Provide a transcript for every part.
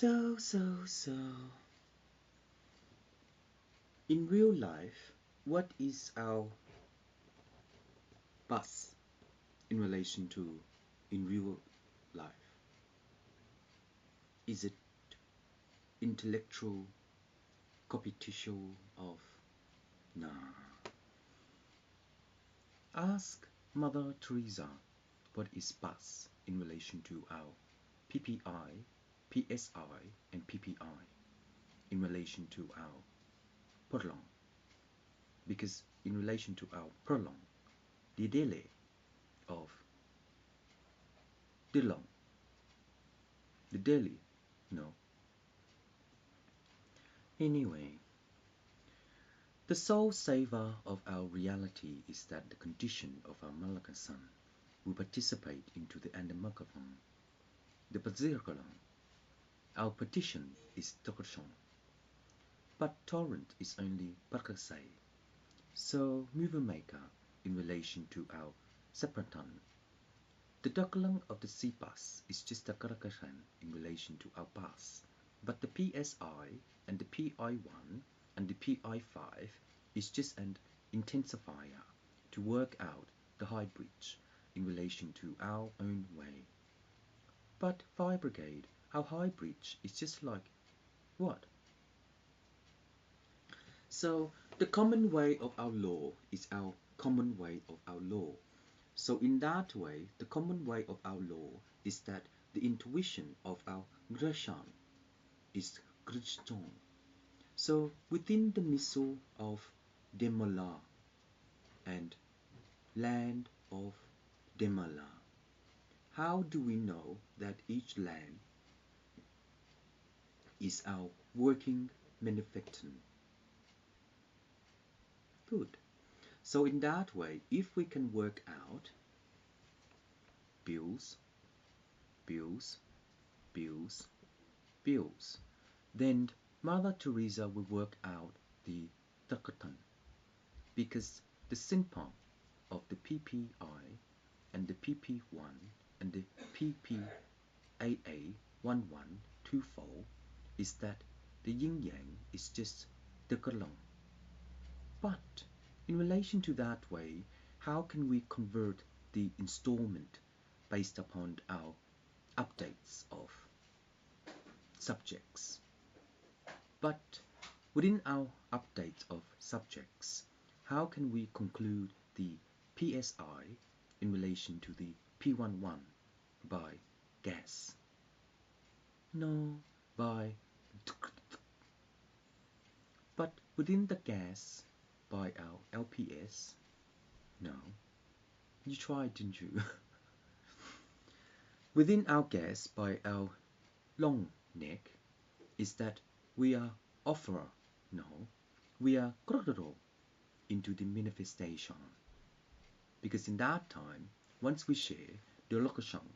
So, in real life, what is our bus in relation to in real life? Is it intellectual competition of nah? Ask Mother Teresa what is bus in relation to our PPI, PSI, and PPI in relation to our Perlong. Because in relation to our Perlong, the delay of Dilong, the daily, no. Anyway, the sole saver of our reality is that the condition of our Malakasan will participate into the Andamakathon, the Bazirkalan. Our petition is Tokoshon, but Torrent is only Parkasai. So Movemaker in relation to our Sepratan. The Dokalang of the Sipas is just the Karakasan in relation to our pass, but the PSI and the PI1 and the PI5 is just an intensifier to work out the high bridge in relation to our own way. But Fire Brigade, our high bridge is just like what? So the common way of our law is our common way of our law. So in that way, the common way of our law is that the intuition of our Gresham is Grishton. So within the missile of Demala and land of Demala, how do we know that each land is our working manufacturing? Good. So in that way, if we can work out bills, bills, bills, bills, then Mother Teresa will work out the Dakatan, because the symptom of the PPI and the PP1 and the PPAA1124 is that the yin yang is just Dakalong. But in relation to that way, how can we convert the installment based upon our updates of subjects? But within our updates of subjects, how can we conclude the PSI in relation to the P11 by gas? No, by but within the gas by our LPS? No. You tried, didn't you? Within our gas by our long neck is that we are offerer, no, we are kororo into the manifestation. Because in that time, once we share the lokashang,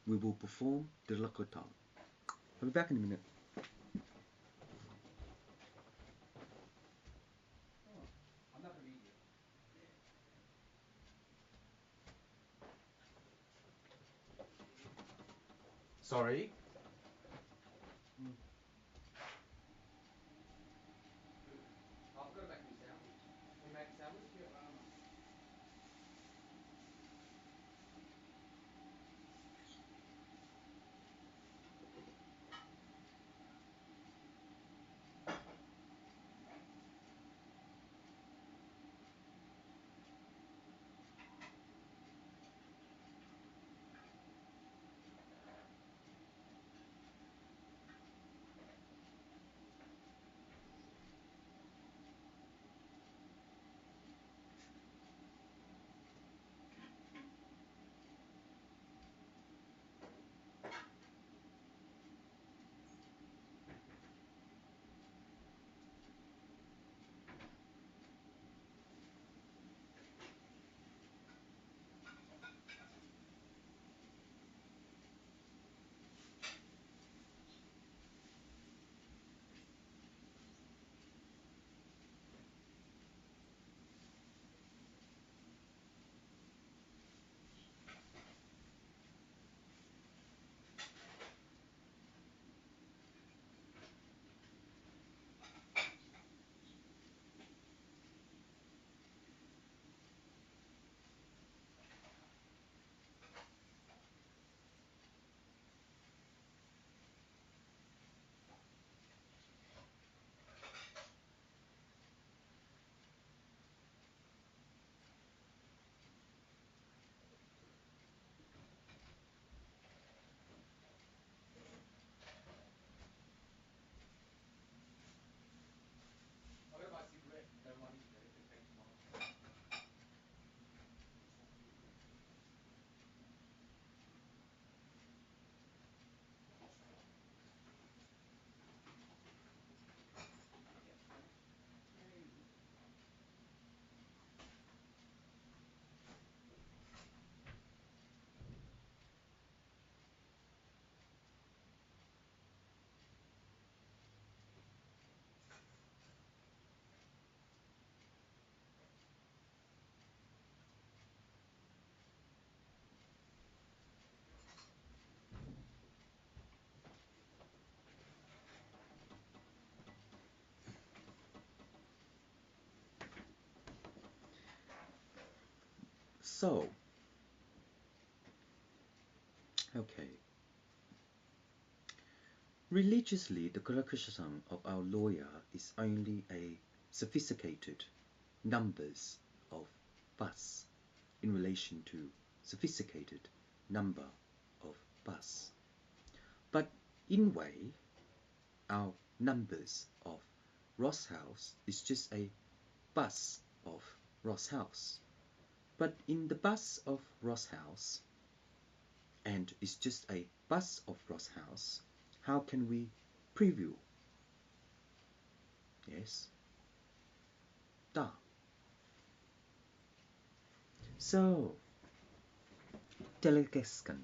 we will perform the lokotang. I'll be back in a minute. I'm not going to read you. Sorry. I've got to make me a sandwich. Can you make a sandwich? Yeah, So, okay. Religiously, the collocation of our lawyer is only a sophisticated numbers of bus in relation to sophisticated number of bus. But in way, our numbers of Ross House is just a bus of Ross House. But in the bus of Ross House, and it's just a bus of Ross House, how can we preview? Yes. Da. So, Telegeskan.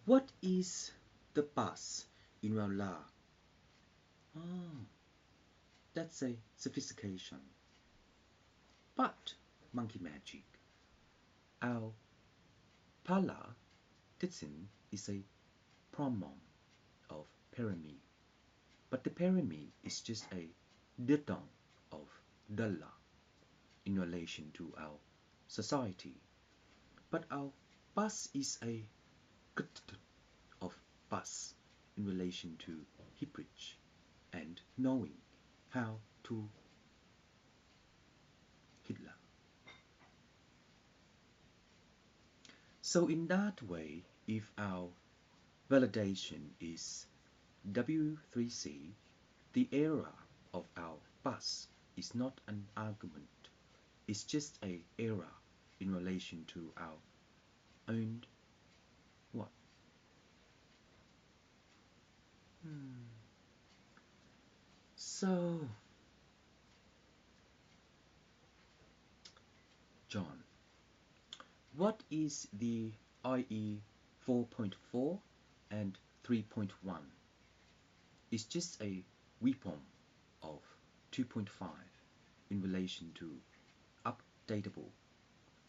What is the bus in Raula? Ah, that's a sophistication. But, monkey magic, our Pala Titsin is a pronoun of Perimi. But the Perimi is just a ditong of Dalla in relation to our society. But our bus is a kt of bus in relation to Hiprich and knowing how to Hitler. So in that way, if our validation is W3C, the error of our bus is not an argument, it's just a error in relation to our own what? So, John, what is the IE 4.4 and 3.1? It's just a weapon of 2.5 in relation to updatable.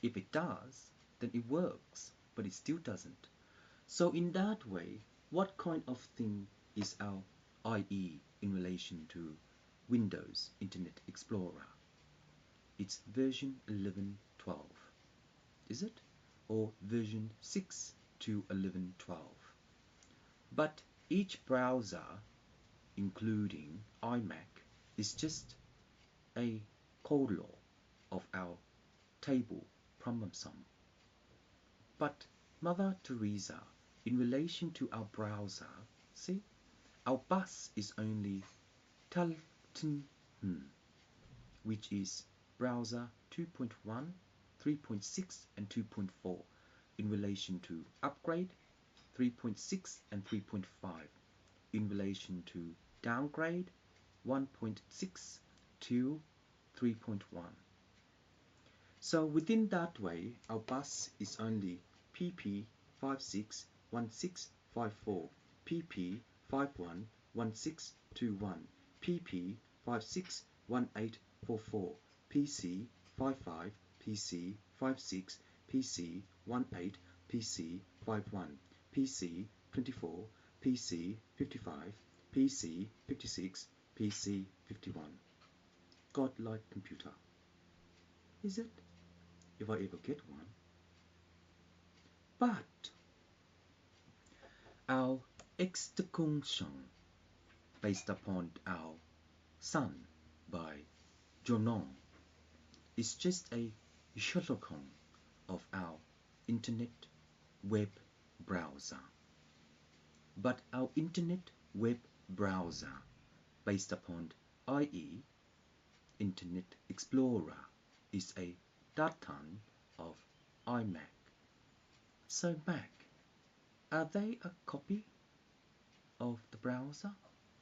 If it does, then it works, but it still doesn't. So in that way, what kind of thing is our IE in relation to Windows Internet Explorer? It's version 11.12, is it? Or version 6 to 11.12. But each browser, including iMac, is just a code law of our table problem sum. But Mother Teresa, in relation to our browser, see, our bus is only Talton, which is browser 2.1, 3.6 and 2.4 in relation to upgrade 3.6 and 3.5 in relation to downgrade 1.6 to 3.1. So within that way, our bus is only PP561654, PP511621, PP561844, PC55, PC56, PC18, PC51, PC24, PC55, PC56, PC51. Godlike computer. Is it? If I ever get one. But our extinction based upon our Sun by Jonon is just a shortcut of our internet web browser. But our internet web browser based upon IE Internet Explorer is a daton of iMac. So Mac, are they a copy of the browser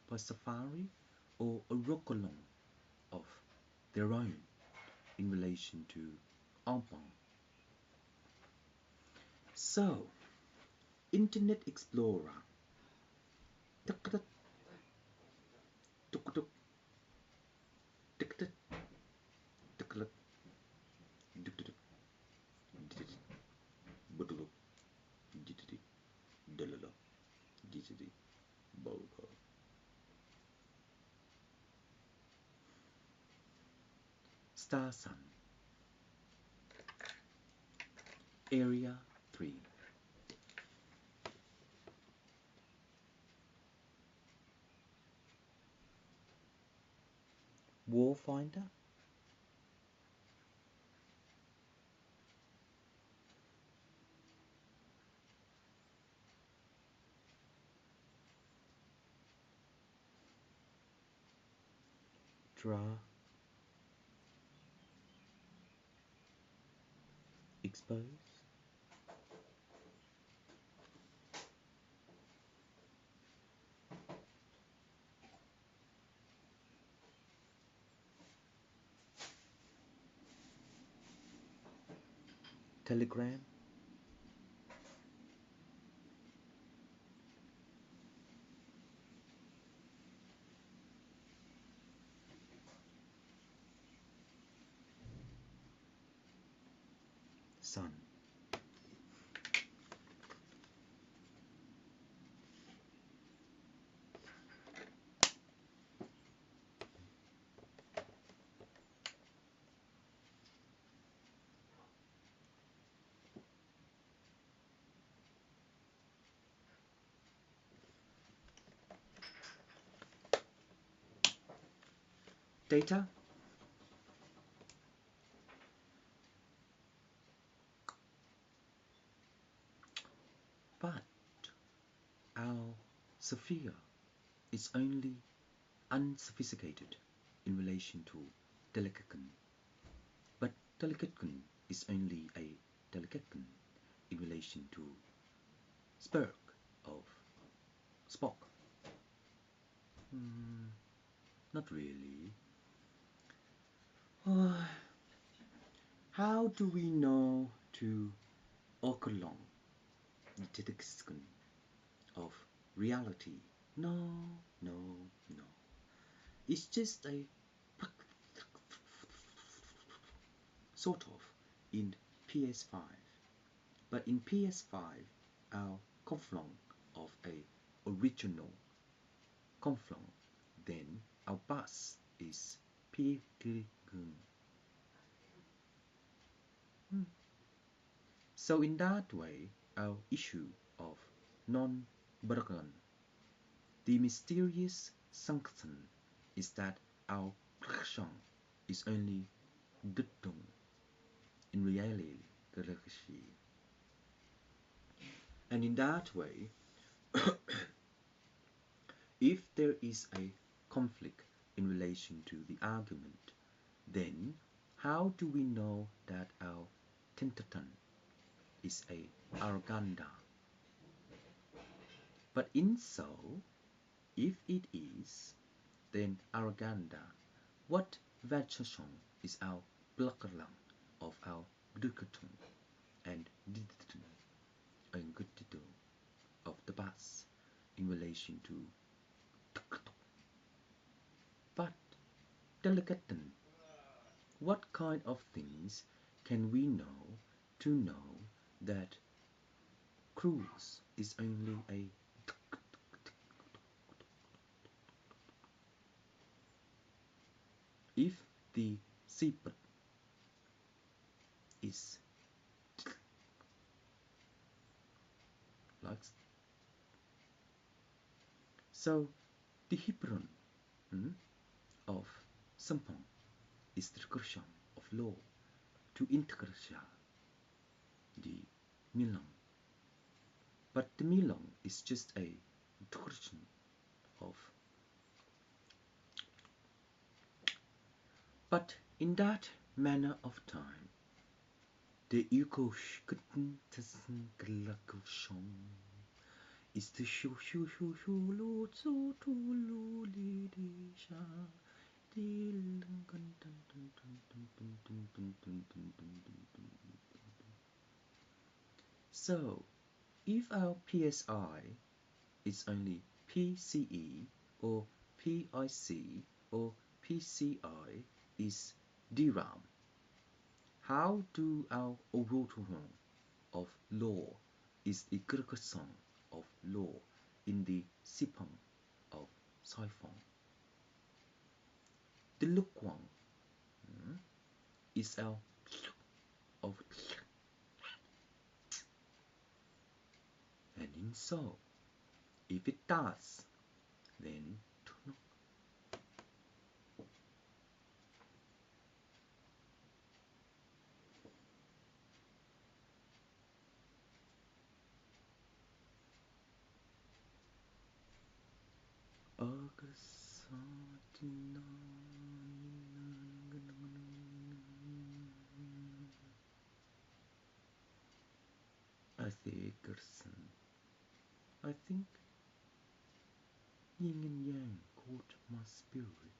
by Safari or a roll-along of their own in relation to Ampon? So, Internet Explorer Star Sun. Area 3. Warfinder. Draw. Expose. Telegram. Sun. Data. But our sphere is only unsophisticated in relation to Delicatecon. But Delicatecon is only a Delicatecon in relation to Spurg of Spock. Not really. How do we know to Okolong, the Delicatecon of reality? No, no, no. It's just a sort of in PS5. But in PS5, our conflong of a original conflong, then our bus is P-Gun. So in that way, our issue of non-Bergen, the mysterious sanction is that our Krishang is only Duttung in reality galaxy. And in that way, if there is a conflict in relation to the argument, then how do we know that our Tentaton is a Arganda? But in so, if it is, then Arganda, what Vachashon is our Blockerlang of our Dukaton and Diditon and Gutido of the bus in relation to Tukato. But Delicaten, what kind of things can we know to know that cruise is only a if the seaport is like so the Hebron of Sampong is the recursion of law to integrate the Milang. But the Milang is just a integration of. But in that manner of time, the Yukoshkuten Tasanglakushon is the Shu Lu Tsu Tu Lu Li Di Sha. So, if our PSI is only PCE or PIC or PCI is DRAM, how do our Orotoron of law is the Gurkasong of law in the Sipang of Saifong? The Lukwang is our of think so. If it does, then do not. August 39. Isaac Gerson. I think yin and yang caught my spirit.